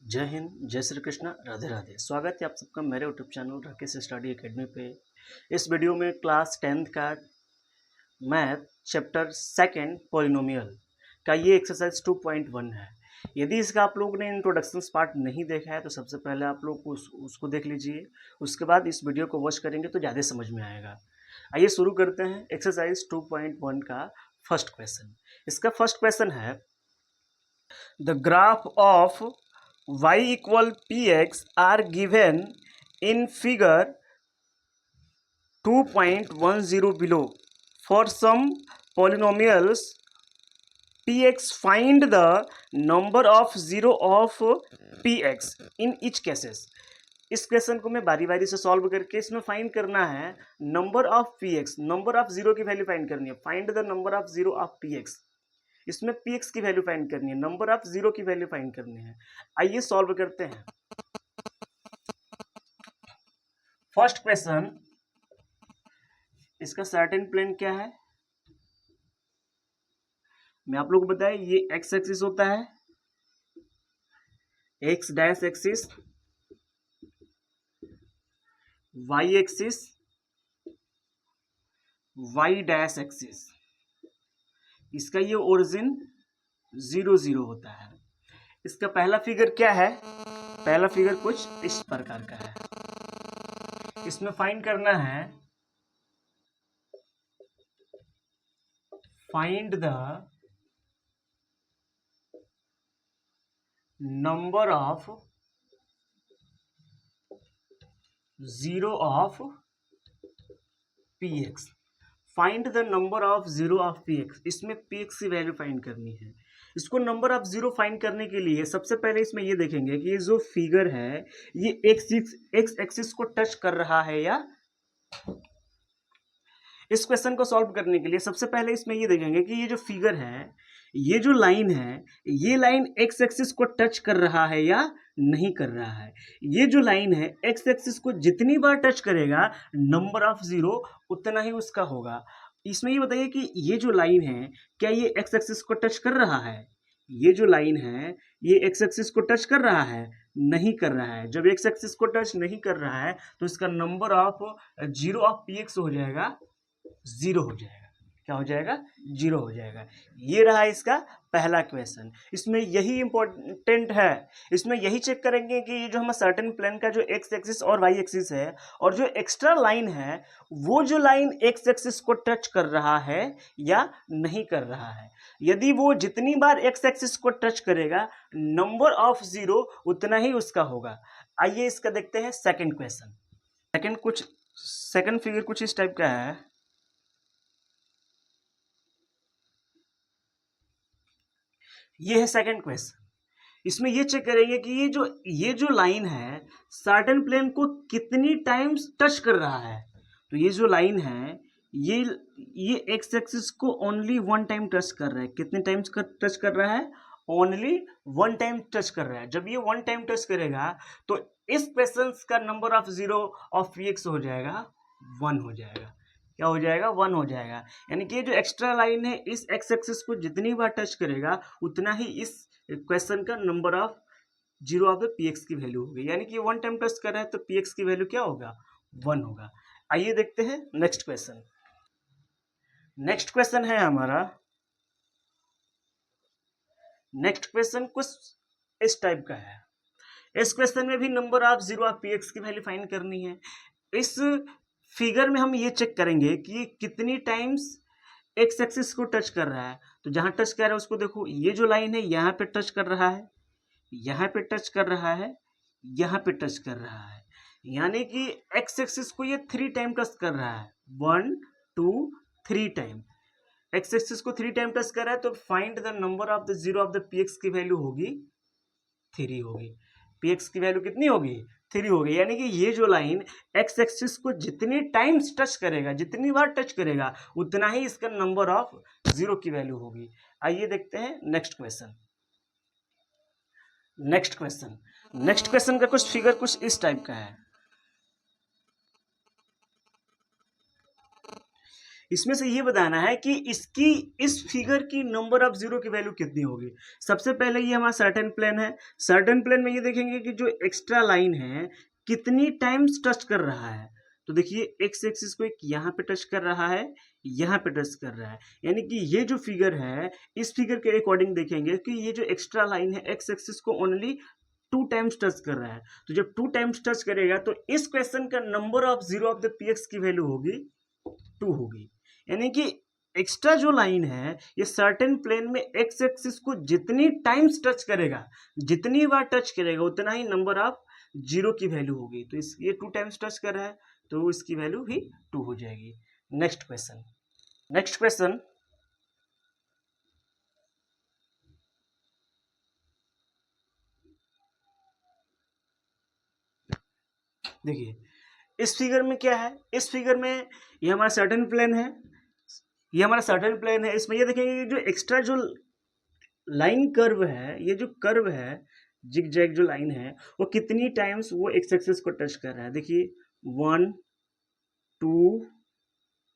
जय हिंद, जय श्री कृष्ण, राधे राधे। स्वागत है आप सबका मेरे YouTube channel Rakesh study academy पे। इस वीडियो में क्लास 10th का मैथ चैप्टर सेकंड पॉलिनोमियल का ये एक्सरसाइज 2.1 है। यदि इसका आप लोगों ने इंट्रोडक्शन पार्ट नहीं देखा है तो सबसे पहले आप लोग उसको देख लीजिए। उसके बाद इस वीडियो को वॉच करेंगे तो ज़्यादा समझ में आएगा। आइए शुरू करते हैं एक्सरसाइज 2.1 का फर्स्ट क्वेश्चन। इसका फर्स्ट क्वेश्चन है the graph of y equal px are given in figure 2.10 below. For some polynomials px, find the number of zero of px in each cases. इस क्वेश्चन को मैं बारी बारी से solve करके इसमें फाइंड करना है number of px, number of zero की वैल्यू फाइंड करनी है। Find the number of zero of px, इसमें px की वैल्यू फाइंड करनी है, नंबर ऑफ जीरो की वैल्यू फाइंड करनी है। आइए सॉल्व करते हैं। फर्स्ट क्वेश्चन, इसका सर्टेन प्लेन क्या है मैं आप लोग को बताएं। ये एक्स एक्सिस होता है, X dash axis, Y axis, Y dash axis. इसका ये ओरिजिन 0 0 होता है। इसका पहला फिगर क्या है? पहला फिगर कुछ इस प्रकार का है। इसमें फाइंड करना है find the number of zero of px। Find the number of zero of px, इसमें px की वैल्यू फाइंड करनी है। इसको नंबर ऑफ जीरो फाइंड करने के लिए सबसे पहले इसमें ये देखेंगे कि ये जो फिगर है ये एक्स एक्सिस को टच कर रहा है या। इस क्वेश्चन को सॉल्व करने के लिए सबसे पहले इसमें ये देखेंगे कि ये जो फिगर है, ये जो लाइन है, ये लाइन एक्स एक्सिस को टच कर रहा है या नहीं कर रहा है। ये जो लाइन है एक्स एक्सिस को जितनी बार टच करेगा नंबर ऑफ जीरो उतना ही उसका होगा। इसमें ये बताइए कि ये जो लाइन है क्या ये एक्स एक्सिस को टच कर रहा है? ये जो लाइन है ये एक्स एक्सिस को टच कर रहा है? नहीं कर रहा है। जब एक्स एक्सिस को टच नहीं कर रहा है तो इसका number of zero of P x हो जाएगा जीरो हो जाएगा। क्या हो जाएगा? जीरो हो जाएगा। ये रहा इसका पहला क्वेश्चन। इसमें यही इंपॉर्टेंट है, इसमें यही चेक करेंगे कि ये जो हम सर्टेन प्लेन का जो एक्स एक्सिस और वाई एक्सिस है और जो एक्स्ट्रा लाइन है वो जो लाइन एक्स एक्सिस को टच कर रहा है या नहीं कर रहा है। यदि वो जितनी बार एक्स एक्सिस को टच करेगा नंबर ऑफ जीरो उतना ही उसका होगा। आइए इसका देखते हैं सेकंड क्वेश्चन। सेकंड फिगर कुछ इस टाइप का है। ये है सेकंड क्वेश्चन। इसमें ये चेक करेंगे कि ये जो लाइन है सर्टेन प्लेन को कितनी टाइम्स टच कर रहा है। तो ये जो लाइन है ये एक्स एक्सिस को ओनली वन टाइम टच कर रहा है। कितने टाइम्स टच कर रहा है? ओनली वन टाइम टच कर रहा है। जब ये वन टाइम टच करेगा तो इस क्वेश्चन का number of zero of x हो जाएगा 1 हो जाएगा। क्या हो जाएगा? 1 हो जाएगा। यानी कि जो एक्स्ट्रा लाइन है इस एक्स एक्सिस को जितनी बार टच करेगा उतना ही इस क्वेश्चन का number of zero of the P x की वैल्यू होगी। यानी कि वन टाइम टच कर रहा है तो पी एक्स की वैल्यू क्या होगा? 1 होगा। आइए देखते हैं नेक्स्ट क्वेश्चन। नेक्स्ट क्वेश्चन है हमारा, नेक्स्ट क्वेश्चन कुछ इस टाइप का है। इस क्वेश्चन में भी number of zero of P x की वैल्यू फाइंड करनी है। इस फिगर में हम ये चेक करेंगे कि कितनी टाइम्स एक्स एक्सिस को टच कर रहा है। तो जहां टच कर रहा है उसको देखो, ये जो लाइन है यहाँ पे टच कर रहा है, यहाँ पे टच कर रहा है, यहाँ पे टच कर रहा है। यानी कि एक्स एक्सिस को ये 3 टाइम टच कर रहा है। 1 2 3 टाइम एक्स एक्सिस को 3 टाइम टच कर रहा है। तो find the number of the zero of the P x की वैल्यू होगी 3 होगी। पी एक्स की वैल्यू कितनी होगी? 3 होगी। यानी कि ये जो लाइन एक्स एक्सिस को जितनी टाइम्स टच करेगा, जितनी बार टच करेगा उतना ही इसका नंबर ऑफ जीरो की वैल्यू होगी। आइए देखते हैं नेक्स्ट क्वेश्चन। नेक्स्ट क्वेश्चन का कुछ फिगर कुछ इस टाइप का है। इसमें से ये बताना है कि इसकी इस फिगर की नंबर ऑफ जीरो की वैल्यू कितनी होगी। सबसे पहले ये हमारा सर्टेन प्लेन है। सर्टेन प्लेन में ये देखेंगे कि जो एक्स्ट्रा लाइन है कितनी टाइम्स टच कर रहा है। तो देखिए एक्स एक्सिस को एक यहाँ पे टच कर रहा है, यहाँ पे टच कर रहा है, यानी कि ये जो फिगर है इस फिगर के अकॉर्डिंग देखेंगे कि ये जो एक्स्ट्रा लाइन है एक्स एक्सिस को ओनली 2 टाइम्स टच कर रहा है। तो जब 2 टाइम्स टच करेगा तो इस क्वेश्चन का number of zero of the px की वैल्यू होगी 2 होगी। यानी कि एक्स्ट्रा जो लाइन है ये सर्टेन प्लेन में एक्स एक्सिस को जितनी टाइम्स टच करेगा, जितनी बार टच करेगा उतना ही नंबर ऑफ जीरो की वैल्यू होगी। तो इस ये 2 टाइम्स टच कर रहा है तो इसकी वैल्यू भी 2 हो जाएगी। नेक्स्ट क्वेश्चन, नेक्स्ट क्वेश्चन देखिए इस फिगर में क्या है, इस फिगर में ये हमारा सर्टेन प्लेन है, ये हमारा सर्टेन प्लेन है। इसमें ये देखेंगे जो एक्स्ट्रा जो लाइन कर्व है, ये जो कर्व है जिग जैग जो लाइन है वो कितनी टाइम्स वो एक्स एक्सिस को टच कर रहा है। देखिए 1 2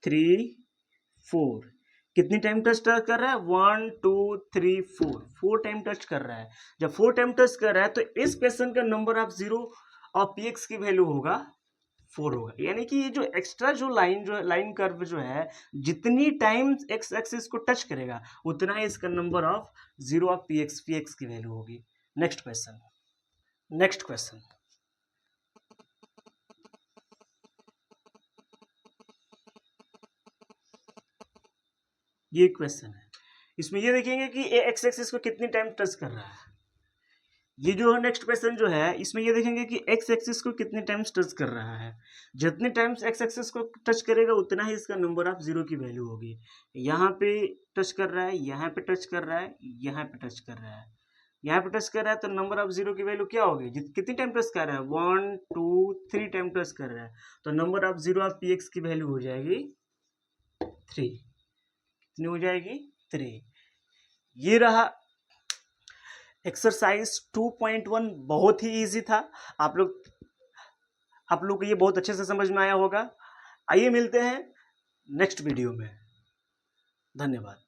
3 4 कितनी टाइम टच कर रहा है, 1 2 3 4 टाइम टच कर रहा है। जब 4 टाइम टच कर रहा है तो इस क्वेश्चन का नंबर ऑफ जीरो और पीएक्स की वैल्यू होगा 4 होगा। यानी कि ये जो एक्स्ट्रा जो लाइन कर्व जो है जितनी टाइम एक्स एक्सिस को टच करेगा उतना ही इसका number of zero of px की वैल्यू होगी। नेक्स्ट क्वेश्चन, नेक्स्ट क्वेश्चन ये क्वेश्चन है। इसमें ये देखेंगे कि एक्स एक्सिस को कितनी टाइम टच कर रहा है। ये जो है नेक्स्ट क्वेश्चन जो है इसमें ये देखेंगे कि एक्स एक्सिस को कितने टाइम्स टच कर रहा है। जितने टाइम्स एक्स एक्सिस को टच करेगा उतना ही इसका नंबर ऑफ जीरो की वैल्यू होगी। यहाँ पे टच कर रहा है, यहाँ पे टच कर रहा है, यहाँ पे टच कर रहा है, यहाँ पे टच कर रहा है, तो नंबर ऑफ जीरो की वैल्यू क्या होगी, कितनी टाइम टच कर रहा है, 1 2 3 टाइम टच कर रहा है, तो number of zero of P x की वैल्यू हो जाएगी 3। कितनी हो जाएगी 3। ये रहा एक्सरसाइज 2.1, बहुत ही इजी था। आप लोग को ये बहुत अच्छे से समझ में आया होगा। आइए मिलते हैं नेक्स्ट वीडियो में। धन्यवाद।